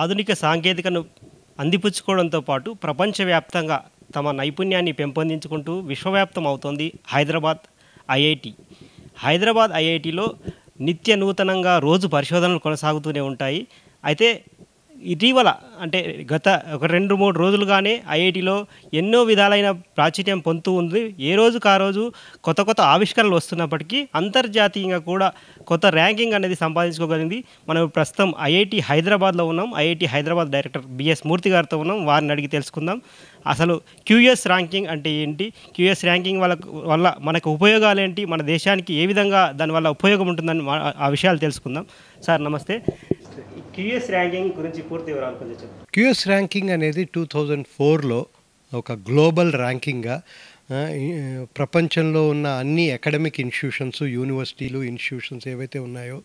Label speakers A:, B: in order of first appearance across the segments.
A: ఆధునిక సాంకేతికను అందిపుచ్చుకోవడంతో పాటు ప్రపంచవ్యాప్తంగా తమ నైపుణ్యాన్ని పెంపొందించుకుంటూ విశ్వవ్యాప్తం అవుతోంది హైదరాబాద్ ఐఐటి. హైదరాబాద్ ఐఐటిలో నిత్య నూతనంగా రోజు పరిశోధనలు కొనసాగుతూనే ఉంటాయి. అయితే ఇటీవల అంటే గత ఒక 2-3 రోజులుగానే ఐఐటిలో ఎన్నో విధాలైన ప్రాచుర్యం పొందుతూ ఉంది. ఏ రోజుకు ఆ రోజు కొత్త కొత్త ఆవిష్కరణలు వస్తున్నప్పటికీ అంతర్జాతీయంగా కూడా కొత్త ర్యాంకింగ్ అనేది సంపాదించుకోగలిగింది. మనం ప్రస్తుతం ఐఐటి హైదరాబాద్లో ఉన్నాం. ఐఐటి హైదరాబాద్ డైరెక్టర్ బిఎస్ మూర్తి గారితో ఉన్నాం. వారిని అడిగి తెలుసుకుందాం అసలు క్యూఎస్ ర్యాంకింగ్ అంటే ఏంటి, క్యూఎస్ ర్యాంకింగ్ వల్ల మనకు ఉపయోగాలు ఏంటి, మన దేశానికి ఏ విధంగా దానివల్ల ఉపయోగం ఉంటుందని ఆ విషయాలు తెలుసుకుందాం. సార్ నమస్తే. క్యూఎస్ ర్యాంకింగ్ గురించి పూర్తి వివరాలు కొంచెం చెప్పండి.
B: క్యూఎస్ ర్యాంకింగ్ అనేది 2004లో ఒక గ్లోబల్ ర్యాంకింగ్గా ప్రపంచంలో ఉన్న అన్ని అకాడమిక్ ఇన్స్టిట్యూషన్స్, యూనివర్సిటీలు, ఇన్స్టిట్యూషన్స్ ఏవైతే ఉన్నాయో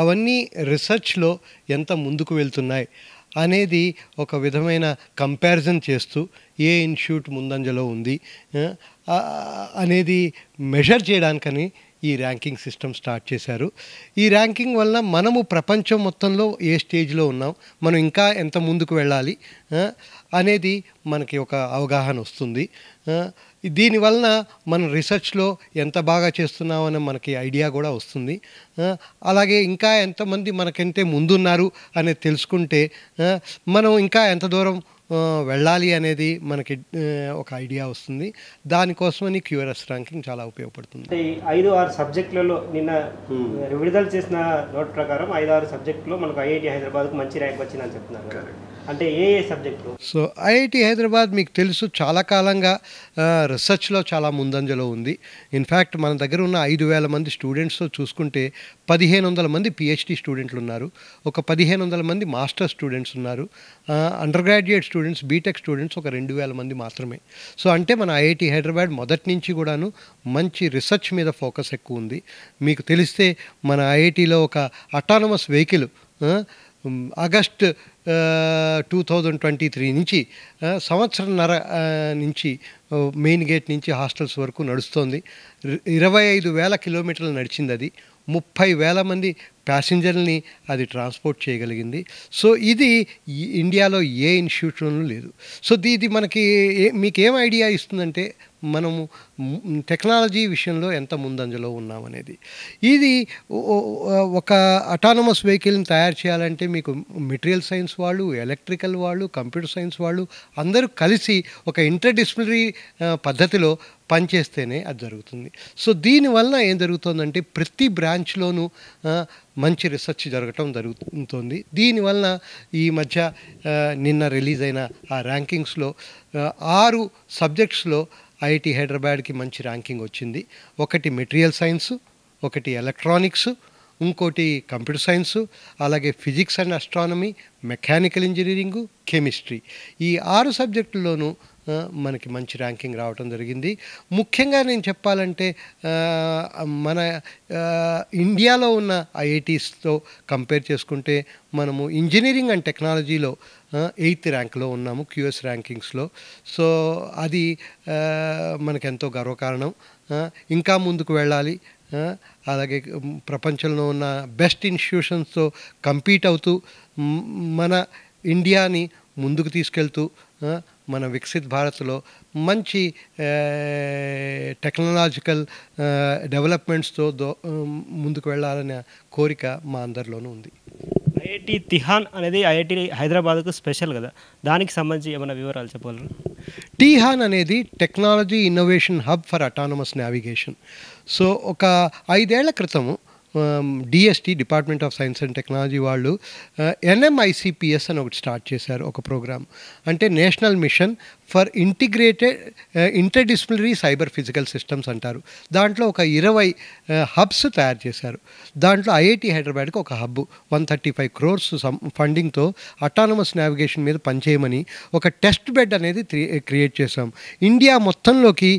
B: అవన్నీ రీసెర్చ్లో ఎంత ముందుకు వెళ్తున్నాయి అనేది ఒక విధమైన కంపారిజన్ చేస్తూ ఏ ఇన్స్టిట్యూట్ ముందంజలో ఉంది అనేది మెజర్ చేయడానికని ఈ ర్యాంకింగ్ సిస్టమ్ స్టార్ట్ చేశారు. ఈ ర్యాంకింగ్ వల్ల మనము ప్రపంచం మొత్తంలో ఏ స్టేజ్లో ఉన్నాం, మనం ఇంకా ఎంత ముందుకు వెళ్ళాలి అనేది మనకి ఒక అవగాహన వస్తుంది. దీనివలన మనం రీసెర్చ్లో ఎంత బాగా చేస్తున్నామని మనకి ఐడియా కూడా వస్తుంది. అలాగే ఇంకా ఎంతమంది మనకంటే ముందున్నారు అనేది తెలుసుకుంటే మనం ఇంకా ఎంత దూరం వెళ్ళాలి అనేది మనకి ఒక ఐడియా వస్తుంది. దానికోసమని క్యూఎస్ ర్యాంకింగ్ చాలా ఉపయోగపడుతుంది.
A: ఈ 5-6 సబ్జెక్టులలో నిన్న విడుదల చేసిన నోట్ ప్రకారం 5-6 సబ్జెక్టులో మనకు ఐఐటి హైదరాబాద్కు మంచి ర్యాంక్ వచ్చిందని చెప్తున్నారు. అంటే ఏ సబ్జెక్టులు?
B: సో ఐఐటి హైదరాబాద్ మీకు తెలుసు చాలా కాలంగా రీసెర్చ్లో చాలా ముందంజలో ఉంది. ఇన్ఫ్యాక్ట్ మన దగ్గర ఉన్న 5,000 మంది స్టూడెంట్స్తో చూసుకుంటే 1,500 మంది పిహెచ్డి స్టూడెంట్లు ఉన్నారు, ఒక 1,500 మంది మాస్టర్ స్టూడెంట్స్ ఉన్నారు, undergraduate students, BTech students ఒక 2,000 మంది మాత్రమే. సో అంటే మన ఐఐటి హైదరాబాద్ మొదటి నుంచి కూడాను మంచి రీసెర్చ్ మీద ఫోకస్ ఎక్కువ ఉంది. మీకు తెలిస్తే మన ఐఐటిలో ఒక అటానమస్ వెహికల్ ఆగస్ట్ 2023 నుంచి సంవత్సరంన్నర నుంచి మెయిన్ గేట్ నుంచి హాస్టల్స్ వరకు నడుస్తోంది. 25,000 కిలోమీటర్లు నడిచింది. అది 30,000 మంది ప్యాసింజర్ని అది ట్రాన్స్పోర్ట్ చేయగలిగింది. సో ఇది ఇండియాలో ఏ ఇన్స్టిట్యూషన్లో లేదు. సో ఇది మనకి మీకేం ఐడియా ఇస్తుందంటే మనము టెక్నాలజీ విషయంలో ఎంత ముందంజలో ఉన్నామనేది. ఇది ఒక అటానమస్ వెహికల్ని తయారు చేయాలంటే మీకు మెటీరియల్ సైన్స్ వాళ్ళు, ఎలక్ట్రికల్ వాళ్ళు, కంప్యూటర్ సైన్స్ వాళ్ళు అందరూ కలిసి ఒక ఇంటర్డిసిప్లినరీ పద్ధతిలో పనిచేస్తేనే అది జరుగుతుంది. సో దీనివల్ల ఏం జరుగుతుందంటే ప్రతి బ్రాంచ్లోనూ మంచి రీసెర్చ్ జరుగుతుంది. దీనివల్ల ఈ మధ్య నిన్న రిలీజ్ అయిన ఆ ర్యాంకింగ్స్లో 6 సబ్జెక్ట్స్లో ఐఐటి హైదరాబాద్కి మంచి ర్యాంకింగ్ వచ్చింది. ఒకటి మెటీరియల్ సైన్సు, ఒకటి ఎలక్ట్రానిక్స్, ఇంకోటి కంప్యూటర్ సైన్సు, అలాగే physics and astronomy, mechanical engineering, chemistry. ఈ 6 సబ్జెక్టుల్లోనూ మనకి మంచి ర్యాంకింగ్ రావడం జరిగింది. ముఖ్యంగా నేను చెప్పాలంటే మన ఇండియాలో ఉన్న ఐఐటీస్తో కంపేర్ చేసుకుంటే మనము ఇంజనీరింగ్ అండ్ టెక్నాలజీలో 8th ర్యాంక్లో ఉన్నాము క్యూఎస్ ర్యాంకింగ్స్లో. సో అది మనకెంతో గర్వకారణం. ఇంకా ముందుకు వెళ్ళాలి. అలాగే ప్రపంచంలో ఉన్న బెస్ట్ ఇన్స్టిట్యూషన్స్తో కంపీట్ అవుతూ మన ఇండియాని ముందుకు తీసుకెళ్తూ మన వికసిత్ భారత్లో మంచి టెక్నాలజికల్ డెవలప్మెంట్స్తో ముందుకు వెళ్ళాలనే కోరిక మా అందరిలోనూ ఉంది.
A: ఐఐటి తిహాన్ అనేది ఐఐటి హైదరాబాద్కు స్పెషల్ కదా, దానికి సంబంధించి ఏమైనా వివరాలు చెప్పగలరు?
B: టిహాన్ అనేది technology innovation hub for autonomous navigation. So ఒక 5 ఏళ్ల క్రితము DST, department of science and technology వాళ్ళు ఎన్ఎంఐసిపిఎస్ అని ఒకటి స్టార్ట్ చేశారు. ఒక ప్రోగ్రామ్ అంటే national mission for integrated interdisciplinary cyber physical systems అంటారు. దాంట్లో ఒక 20 హబ్స్ తయారు చేశారు. దాంట్లో ఐఐటి హైదరాబాద్కి ఒక హబ్ 135 crores ఫండింగ్తో అటానమస్ నావిగేషన్ మీద పనిచేయమని ఒక టెస్ట్ బెడ్ అనేది క్రియేట్ చేశాం. ఇండియా మొత్తంలోకి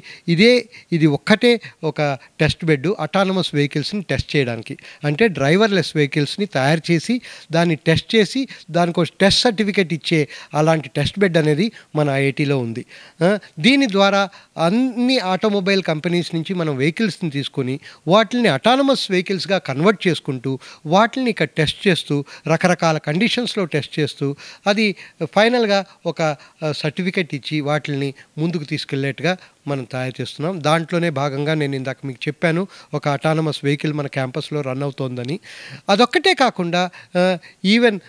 B: ఇది ఒక్కటే ఒక టెస్ట్ బెడ్ అటానమస్ వెహికల్స్ని టెస్ట్ చేయడానికి. చేయడానికి. అంటే డ్రైవర్లెస్ వెహికల్స్ని తయారు చేసి దాన్ని టెస్ట్ చేసి దానికి టెస్ట్ సర్టిఫికేట్ ఇచ్చే అలాంటి టెస్ట్ బెడ్ అనేది మన ఐఐటీలో ఉంది. దీని ద్వారా అన్ని ఆటోమొబైల్ కంపెనీస్ నుంచి మనం వెహికల్స్ని తీసుకొని వాటిని అటానమస్ వెహికల్స్గా కన్వర్ట్ చేసుకుంటూ వాటిని ఇక్కడ టెస్ట్ చేస్తూ రకరకాల కండిషన్స్లో టెస్ట్ చేస్తూ అది ఫైనల్గా ఒక సర్టిఫికెట్ ఇచ్చి వాటిని ముందుకు తీసుకెళ్లేట్టుగా మనం తయారు చేస్తున్నాం. దాంట్లోనే భాగంగా నేను ఇందాక మీకు చెప్పాను, ఒక అటానమస్ వెహికల్ మన క్యాంపస్లో రన్ అవుతోందని. అదొక్కటే కాకుండా ఈవెన్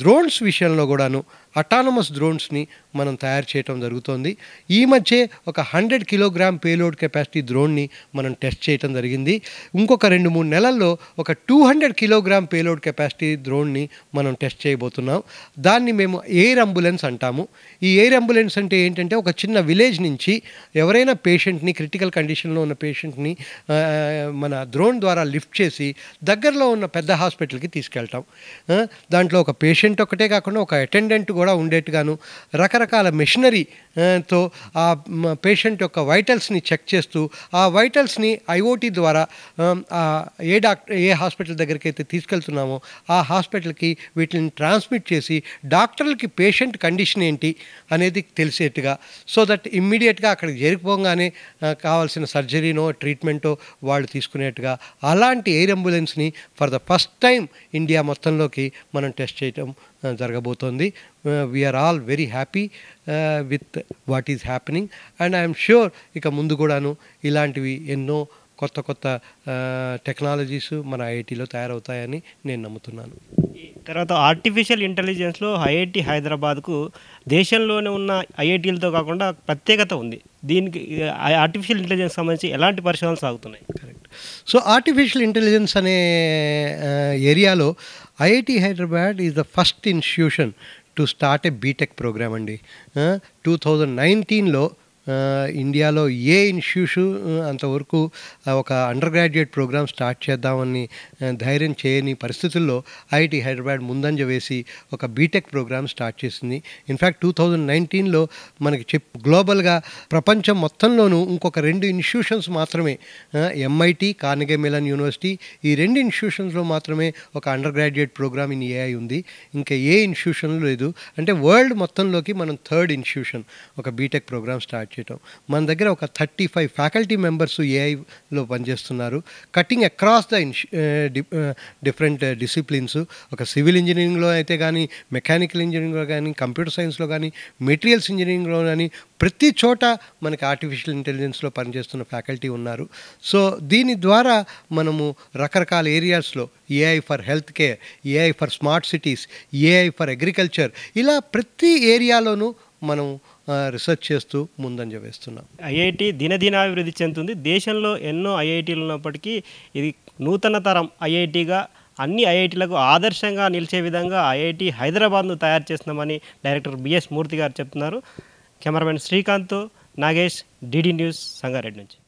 B: డ్రోన్స్ విషయంలో కూడాను అటానమస్ డ్రోన్స్ని మనం తయారు చేయటం జరుగుతోంది. ఈ మధ్య ఒక 100 కిలోగ్రామ్ పేలోడ్ కెపాసిటీ డ్రోన్ని మనం టెస్ట్ చేయటం జరిగింది. ఇంకొక 2-3 నెలల్లో ఒక 200 కిలోగ్రామ్ పేలోడ్ కెపాసిటీ డ్రోన్ని మనం టెస్ట్ చేయబోతున్నాం. దాన్ని మేము ఎయిర్ అంబులెన్స్ అంటాము. ఈ ఎయిర్ అంబులెన్స్ అంటే ఏంటంటే ఒక చిన్న విలేజ్ నుంచి ఎవరైనా పేషెంట్ని, క్రిటికల్ కండిషన్లో ఉన్న పేషెంట్ని మన డ్రోన్ ద్వారా లిఫ్ట్ చేసి దగ్గరలో ఉన్న పెద్ద హాస్పిటల్కి తీసుకెళ్తాం. దాంట్లో ఒక పేషెంట్ ఒకటే కాకుండా ఒక అటెండెంట్ కూడా ఉండేట్టుగాను రకరకాల మెషినరీతో ఆ పేషెంట్ యొక్క వైటల్స్ని చెక్ చేస్తూ ఆ వైటల్స్ని ఐఓటీ ద్వారా ఏ హాస్పిటల్ దగ్గరికి అయితే తీసుకెళ్తున్నామో ఆ హాస్పిటల్కి వీటిని ట్రాన్స్మిట్ చేసి డాక్టర్లకి పేషెంట్ కండిషన్ ఏంటి అనేది తెలిసేట్టుగా, సో దట్ ఇమ్మీడియట్గా అక్కడికి చేరిపోగానే కావాల్సిన సర్జరీనో ట్రీట్మెంటో వాళ్ళు తీసుకునేట్టుగా అలాంటి ఎయిర్ అంబులెన్స్ని for the first time India మొత్తంలోకి మనం టెస్ట్ చేయటం జరగబోతోంది. We're all very happy with what is happening and I'm sure ఇక ముందు కూడాను ఇలాంటివి ఎన్నో కొత్త టెక్నాలజీస్ మన ఐఐటీలో తయారవుతాయని నేను నమ్ముతున్నాను.
A: తర్వాత ఆర్టిఫిషియల్ ఇంటెలిజెన్స్లో ఐఐటి హైదరాబాద్కు దేశంలోనే ఉన్న ఐఐటీలతో కాకుండా ప్రత్యేకత ఉంది. దీనికి ఆర్టిఫిషియల్ ఇంటెలిజెన్స్ సంబంధించి ఎలాంటి పరిశోధనలు సాగుతున్నాయి?
B: కరెక్ట్. సో ఆర్టిఫిషియల్ ఇంటెలిజెన్స్ అనే ఏరియాలో IIT Hyderabad is the first institution to start a BTech program అండి. 2019లో ఇండియాలో ఏ ఇన్స్టిట్యూషన్ అంతవరకు ఒక అండర్ గ్రాడ్యుయేట్ ప్రోగ్రామ్ స్టార్ట్ చేద్దామని ధైర్యం చేయని పరిస్థితుల్లో ఐఐటి హైదరాబాద్ ముందంజ వేసి ఒక బీటెక్ ప్రోగ్రామ్ స్టార్ట్ చేసింది. ఇన్ఫ్యాక్ట్ 2019లో మనకి గ్లోబల్గా ప్రపంచం మొత్తంలోనూ ఇంకొక 2 ఇన్స్టిట్యూషన్స్ మాత్రమే, ఎంఐటి, కార్నెగీ మెలన్ యూనివర్సిటీ, ఈ 2 ఇన్స్టిట్యూషన్స్లో మాత్రమే ఒక undergraduate program in AI ఉంది. ఇంకా ఏ ఇన్స్టిట్యూషన్ లేదు. అంటే వరల్డ్ మొత్తంలోకి మనం 3rd ఇన్స్టిట్యూషన్ ఒక బీటెక్ ప్రోగ్రామ్ స్టార్ట్ చేయటం. మన దగ్గర ఒక 35 ఫ్యాకల్టీ మెంబర్స్ ఏఐలో పనిచేస్తున్నారు. Cutting across the different disciplines. ఒక సివిల్ ఇంజనీరింగ్లో అయితే కానీ, మెకానికల్ ఇంజనీరింగ్లో కానీ, కంప్యూటర్ సైన్స్లో కానీ, మెటీరియల్స్ ఇంజనీరింగ్లో కానీ ప్రతి చోట మనకి ఆర్టిఫిషియల్ ఇంటెలిజెన్స్లో పనిచేస్తున్న ఫ్యాకల్టీ ఉన్నారు. సో దీని ద్వారా మనము రకరకాల ఏరియాస్లో AI for health care, AI for smart cities, AI for agriculture, ఇలా ప్రతి ఏరియాలోనూ మనం రీసెర్చ్ చేస్తూ ముందంజ వేస్తున్నాం.
A: ఐఐటి దినదినాభివృద్ధి చెందుతుంది. దేశంలో ఎన్నో ఐఐటీలు ఉన్నప్పటికీ ఇది నూతన తరం ఐఐటిగా అన్ని ఐఐటీలకు ఆదర్శంగా నిలిచే విధంగా ఐఐటి హైదరాబాద్ను తయారు చేస్తున్నామని డైరెక్టర్ బిఎస్ మూర్తి గారు చెప్తున్నారు. Cameraman Srikanth, Nagesh, DD news, Sangareddy నుంచి.